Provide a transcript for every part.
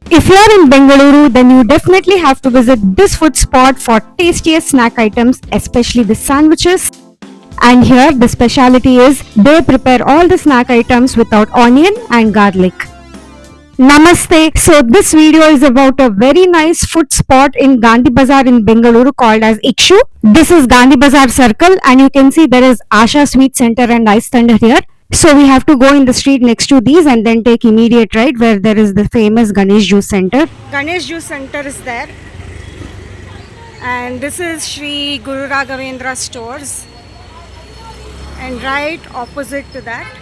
If you are in Bengaluru, then you definitely have to visit this food spot for tastiest snack items, especially the sandwiches. And here the speciality is they prepare all the snack items without onion and garlic. Namaste. So this video is about a very nice food spot in Gandhi Bazaar in Bengaluru called as Ikshu. This is Gandhi Bazaar Circle and you can see there is Asha Sweet Center and Ice Thunder here. So we have to go in the street next to these and then take immediate right where there is the famous Ganesh Juice Center. Ganesh Juice Center is there. And this is Sri Guru Raghavendra Stores. And right opposite to that,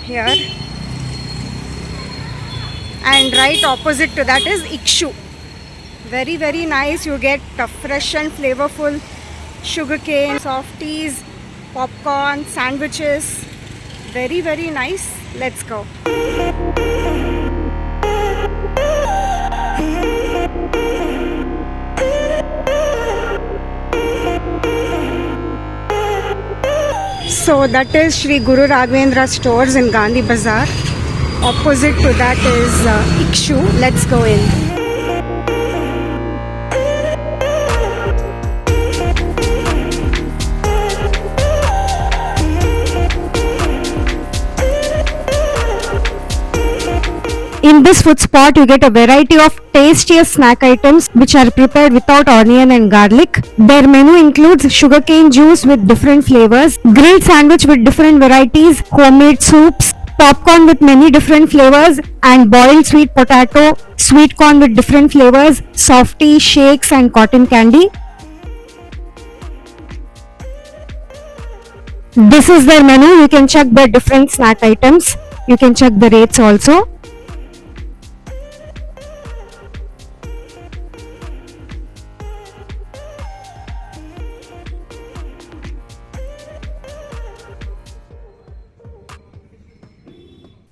here. And right opposite to that is Ikshu. Very, very nice. You get fresh and flavorful sugarcane, softies, popcorn, sandwiches. Very, very nice. Let's go. So that is Sri Guru Raghavendra Stores in Gandhi Bazaar. Opposite to that is Ikshu. Let's go in. In this food spot, you get a variety of tastiest snack items which are prepared without onion and garlic. Their menu includes sugarcane juice with different flavors, grilled sandwich with different varieties, homemade soups, popcorn with many different flavors, and boiled sweet potato, sweet corn with different flavors, softies, shakes, and cotton candy. This is their menu. You can check the different snack items. You can check the rates also.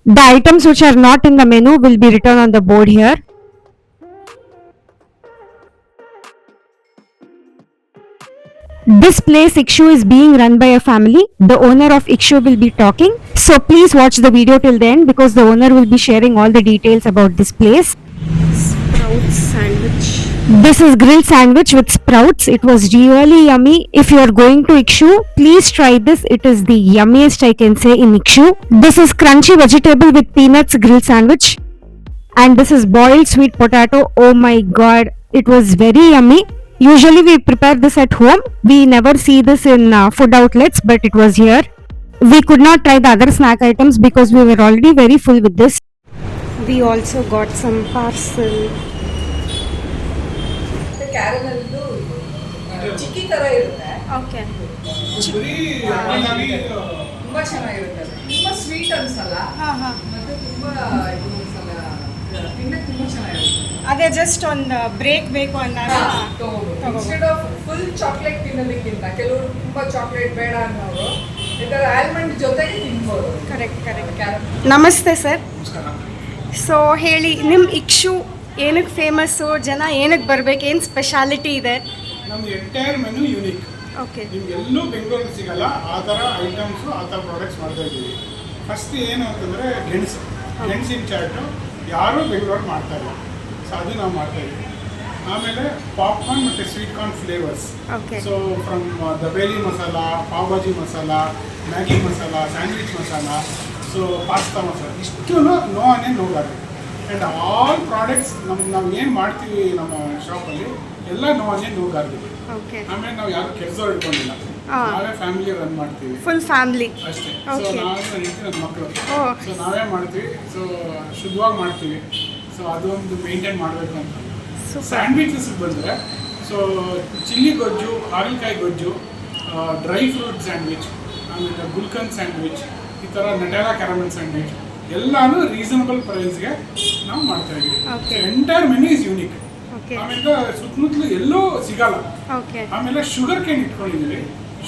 The items which are not in the menu will be written on the board here. This place Ikshu is being run by a family. The owner of Ikshu will be talking. So please watch the video till the end because the owner will be sharing all the details about this place. Sprouts sandwich. This is grilled sandwich with sprouts. It was really yummy. If you are going to Ikshu, please try this. It is the yummiest I can say in Ikshu. This is crunchy vegetable with peanuts grilled sandwich. And this is boiled sweet potato. Oh my god, it was very yummy. Usually we prepare this at home. We never see this in food outlets, but it was here. We could not try the other snack items because we were already very full with this. We also got some parcel. Caramel chikki ತರ ಇರುತ್ತೆ. Okay. ತುಂಬಾ ಚೆನ್ನಾಗಿರುತ್ತೆ. ತುಂಬಾ sweet ಅನ್ಸಲ್ಲ. ಮತ್ತೆ ತುಂಬಾ ತಿನ್ನಕ್ಕೆ ತುಂಬಾ ಚೆನ್ನಾಗಿರುತ್ತೆ. ಅದೇ ಜಸ್ಟ್ ಒಂದು ಬ್ರೇಕ್ ಬೇಕು ಅಂದಾಗ ಇನ್ಸ್ಟೆಡ್ ಆಫ್ ಫುಲ್ ಚಾಕ್ಲೇಟ್ ತಿನ್ನೋದಕ್ಕಿಂತ ಕೆಲವರು ತುಂಬಾ ಚಾಕ್ಲೇಟ್ ಬೇಡ ಅನ್ನೋರು ಇದರ ಆಲ್ಮಂಡ್ ಜೊತೆಗೆ ತಿನ್ಬೋದು. ಕರೆಕ್ಟ್. ನಮಸ್ತೆ ಸರ್. ಸೊ ಹೇಳಿ ನಿಮ್ಮ ಇಕ್ಷು ಏನಕ್ಕೆ ಫೇಮಸ್ಸು, ಜನ ಏನಕ್ಕೆ ಬರಬೇಕು, ಏನು ಸ್ಪೆಷಾಲಿಟಿ ಇದೆ? ನಮ್ದು ಎಂಟೈರ್ ಮೆನು ಯೂನಿಕ್. ಓಕೆ. ನಿಮ್ಗೆ ಎಲ್ಲೂ ಬೆಂಗಳೂರಲ್ಲಿ ಸಿಗಲ್ಲ ಆ ಥರ ಐಟಮ್ಸು, ಆ ಥರ ಪ್ರಾಡಕ್ಟ್ಸ್ ಮಾಡ್ತಾ ಇದ್ದೀವಿ. ಫಸ್ಟ್ ಏನು ಅಂತಂದರೆ ಗೆಣಸಿನ ಚಾಟು ಯಾರೂ ಬೆಂಗಳೂರಲ್ಲಿ ಮಾಡ್ತಾ ಇಲ್ಲ, ಸೊ ಅದು ನಾವು ಮಾಡ್ತಾ ಇದ್ದೀವಿ. ಆಮೇಲೆ ಪಾಪ್ಕಾರ್ನ್ ಮತ್ತು sweet corn flavours. So from dabeli masala, pav bhaji masala, Maggi masala, sandwich masala, so pasta masala, ಇಷ್ಟು no onion no garlic. And all products ನಾವು ಏನು ಮಾಡ್ತೀವಿ ನಮ್ಮ ಶಾಪಲ್ಲಿ ಎಲ್ಲ ನೋ ಆನಿಯನ್ ನೋ ಗಾರ್ಲಿಕ್. ಆಮೇಲೆ ನಾವು ಯಾರು ಕೆಲಸ ಇಟ್ಕೊಂಡಿಲ್ಲ, ನಾವೇ ಫ್ಯಾಮಿಲಿ ರನ್ ಮಾಡ್ತೀವಿ, ಫುಲ್ ಫ್ಯಾಮಿಲಿ ಅಷ್ಟೇ. ಸೊ ನಾವೇ ನನ್ನ ಮಕ್ಕಳು, ಸೊ ನಾವೇ ಮಾಡ್ತೀವಿ, ಸೊ ಶುದ್ಧವಾಗಿ ಮಾಡ್ತೀವಿ. ಸೊ ಅದೊಂದು ಮೇಂಟೈನ್ ಮಾಡಬೇಕು ಅಂತ. ಸ್ಯಾಂಡ್ವಿಚಸ್ ಬಂದರೆ ಸೊ ಚಿಲ್ಲಿ ಗೊಜ್ಜು, ಹಾಗಲಕಾಯಿ ಗೊಜ್ಜು, ಡ್ರೈ ಫ್ರೂಟ್ ಸ್ಯಾಂಡ್ವಿಚ್, ಆಮೇಲೆ ಗುಲ್ಕನ್ ಸ್ಯಾಂಡ್ವಿಚ್, ಈ ಥರ ನಟೆಲಾ ಕ್ಯಾರಮೆಲ್ ಸ್ಯಾಂಡ್ವಿಚ್ ಎಲ್ಲಾನು ರೀಸನಬಲ್ ಪ್ರೈಸ್ಗೆ ನಾವು ಮಾಡ್ತಾ ಇದ್ದೀವಿ. Entire menu is unique. ಆಮೇಲೆ ಸುತ್ತಮುತ್ತಲು ಎಲ್ಲೂ ಸಿಗಲ್ಲ. ಆಮೇಲೆ ಶುಗರ್ ಕೇನ್ ಇಟ್ಕೊಂಡಿದ್ದೀವಿ.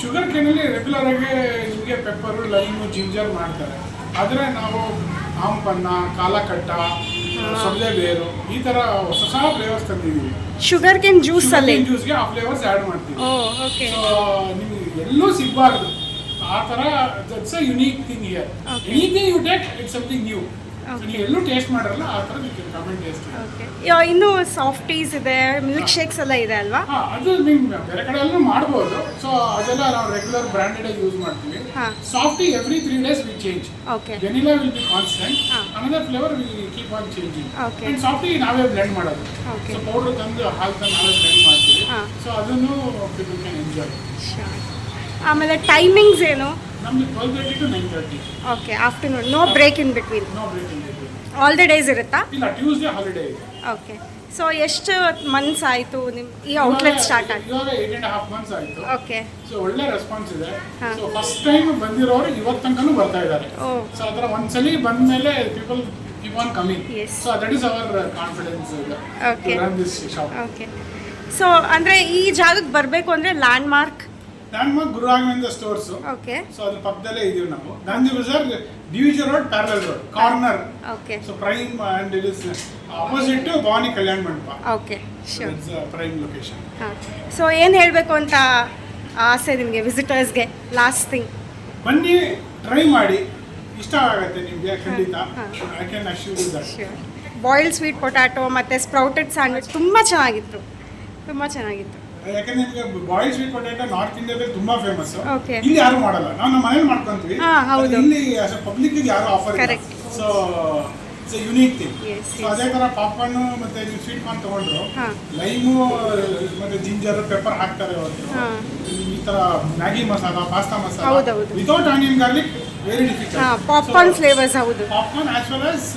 ಶುಗರ್ ಕೇನಲ್ಲಿ ರೆಗ್ಯುಲರ್ ಆಗಿ ನಿಮಗೆ ಪೆಪ್ಪರು, ಲೈಮು, ಜಿಂಜರ್ ಮಾಡ್ತಾರೆ. ಆದರೆ ನಾವು ಆಂಪನ್ನ, ಕಾಲಕಟ್ಟ, ಸೊಳ್ಳೆ ಬೇರು, ಈ ಥರ ಹೊಸ ಫ್ಲೇವರ್ಸ್ ತಂದಿದ್ದೀವಿ. ಶುಗರ್ ಕೇನ್ ಜ್ಯೂಸ್ಗೆ ಆ ಫ್ಲೇವರ್ಸ್ ಆ್ಯಡ್ ಮಾಡ್ತೀವಿ. ಸೊ ನಿಮಗೆ ಎಲ್ಲೂ ಸಿಗಬಾರ್ದು ಆ ಥರ. That's a unique thing here. Anything you take it's something new. ನೀವು ಎಲ್ಲೂ ಟೇಸ್ಟ್ ಮಾಡಿರಲ್ಲ ಆ ಥರ ನೀವು ಕಮೆಂಟ್ ಟೇಸ್ಟ್. ಓಕೆ, ಇನ್ನು ಸಾಫ್ಟೀಸ್ ಇದೆ, ಮಿಲ್ಕ್ ಶೇಕ್ಸ್ ಎಲ್ಲ ಇದೆ ಅಲ್ವಾ? ಅದು ನೀವು ಬೇರೆ ಕಡೆ ಎಲ್ಲೂ ಮಾಡ್ಬೋದು. ಸೊ ಅದೆಲ್ಲ ನಾವು ರೆಗ್ಯುಲರ್ ಬ್ರ್ಯಾಂಡೆಡ್ ಆಗಿ ಯೂಸ್ ಮಾಡ್ತೀವಿ. Softy every 3 days we change. Okay, vanilla will be constant, another flavour we keep on changing. Okay. And softy ನಾವೇ ಬ್ಲೆಂಡ್ ಮಾಡೋದು. Okay. ಸೊ ಪೌಡರ್ ತಂದು ಹಾಲು ತಂದು ನಾವೇ ಬ್ಲೆಂಡ್ ಮಾಡ್ತೀವಿ. ಸೊ ಅದನ್ನು ಪೀಪಲ್ ಕ್ಯಾನ್ ಎಂಜಾಯ್. ಆಮೇಲೆ ಟೈಮಿಂಗ್ಸ್ ಏನು? ನಮ್ದು 12:30 to 9:30. Okay, afternoon, no break in between, no break in between. All the days ಇರುತ್ತಾ? ಇಲ್ಲ, ಟ್ಯೂಸ್ಡೇ ಹಾಲಿಡೇ ಇದೆ. ಓಕೆ, ಸೊ ಎಷ್ಟು ಮಂತ್ಸ್ ಆಯಿತು ನಿಮ್ಮ ಈ ಔಟ್ಲೆಟ್ ಸ್ಟಾರ್ಟ್ ಆಗಿ? ಇವಾಗ 8.5 months ಆಯಿತು. ಓಕೆ, ಸೊ ಒಳ್ಳೆ ರೆಸ್ಪಾನ್ಸ್ ಇದೆ. ಸೊ ಫಸ್ಟ್ ಟೈಮ್ ಬಂದಿರೋರು ಇವತ್ತು ತನಕನೂ ಬರ್ತಾ ಇದ್ದಾರೆ. ಓ, ಸೊ ಆ ಥರ ಒಂದ್ಸಲಿ ಬಂದಮೇಲೆ people keep on coming. Yes. So that is our confidence Okay. To run this shop. Okay. So ಅಂದರೆ ಈ ಜಾಗಕ್ಕೆ ಬರಬೇಕು ಅಂದರೆ landmark? Guru Raghavendra stores. Okay, so ಅದ್ರ ಪಕ್ಕದಲ್ಲೇ ಇದೀವಿ ನಾವು. Gandhi Bazar, DVG road, parallel road, corner. Okay, so prime and it is opposite to Bhavani Kalyana Mantapa. Okay, sure. It's prime location. ಹಾಂ, ಸೊ ಏನು ಹೇಳಬೇಕು ಅಂತ ಆಸೆ ನಿಮಗೆ ವಿಸಿಟರ್ಸ್ಗೆ? ಲಾಸ್ಟ್ ಥಿಂಗ್, ಬನ್ನಿ, ಟ್ರೈ ಮಾಡಿ, ಇಷ್ಟ ಆಗುತ್ತೆ ನಿಮಗೆ ಖಂಡಿತ. I can assure you that. Sure. Boiled sweet potato ಮತ್ತು ಸ್ಪ್ರೌಟೆಡ್ ಸ್ಯಾಂಡ್ವಿಚ್ ತುಂಬ ಚೆನ್ನಾಗಿತ್ತು, ತುಂಬ ಚೆನ್ನಾಗಿತ್ತು. ಯಾಕಂದ್ರೆ ನಿಮಗೆ ಬಾಯ್ಲ್ ಸ್ವೀಟ್ ಪೊಟ್ಯಾಟೊ ನಾರ್ತ್ ಇಂಡಿಯಾದಲ್ಲಿ ತುಂಬಾ ಫೇಮಸ್. Okay. ಇಲ್ಲಿ ಯಾರು ಮಾಡಲ್ಲ, ನಾವು ನಮ್ಮ ಮನೇಲಿ ಮಾಡ್ಕೊಂತೀವಿ. ಹೌದು. ಇಲ್ಲಿ ಪಬ್ಲಿಕ್ ಯಾರು ಆಫರ್ ಇಲ್ಲ. Correct. So it's A unique thing. Yes, so ಅದೇ ತರ ಪಾಪ್ಕಾರ್ನ್ ಮತ್ತೆ ನೀವು ಸ್ವೀಟ್ ಕಾರ್ನ್ ತಗೊಂಡ್ರು, ಹಾ. ಲೈಮು ಮತ್ತೆ ಜಿಂಜರ್ ಪೆಪ್ಪರ್ ಹಾಕ್ತಾರೆ ಅವತ್ತು. ಹಾಂ, ಈ ತರ ಮ್ಯಾಗಿ ಮಸಾಲ, ಪಾಸ್ತಾ ಮಸಾಲ ಹೌದೌದು. Without onion garlic very difficult. ಹಾಂ, ಪಾಪ್ಕಾರ್ನ್ ಫ್ಲೇವರ್ಸ್, ಹೌದು. Popcorn as well as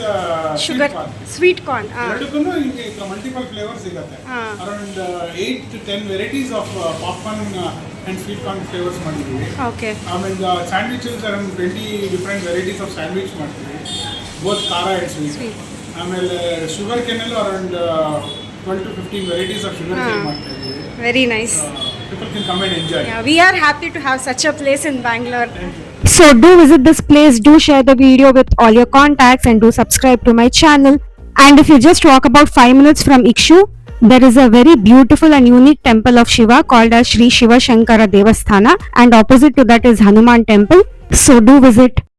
sugar sweet corn. ಹಾಂ, ಎರಡಕ್ಕೂ ನಿಮಗೆ ಮಲ್ಟಿಪಲ್ ಫ್ಲೇವರ್ ಸಿಗುತ್ತೆ. ಹಾ. Around 8 to 10 varieties of popcorn and sweet corn flavours ಮಾಡಿದ್ದೀವಿ. ಓಕೆ, ಆಮೇಲೆ sandwiches around 20 different varieties of sandwich ಮಾಡ್ತೀವಿ, ಬೋತ್ ಖಾರ ಆ್ಯಂಡ್ ಸ್ವೀಟ್. Sweet. ಆಮೇಲೆ ಶುಗರ್ ಕೇನಲ್ಲೂ around 12 to 15 varieties of sugar cane ಮಾಡ್ತಾ ಇದ್ದೀವಿ. Very nice. People can come and enjoy. We are happy to have such a place in Bangalore. Thank you. So do visit this place, do share the video with all your contacts and do subscribe to my channel. And if you just walk about 5 minutes from Ikshu, there is a very beautiful and unique temple of Shiva called as Sri Shiva Shankara Devasthana, and opposite to that is Hanuman temple. So do visit.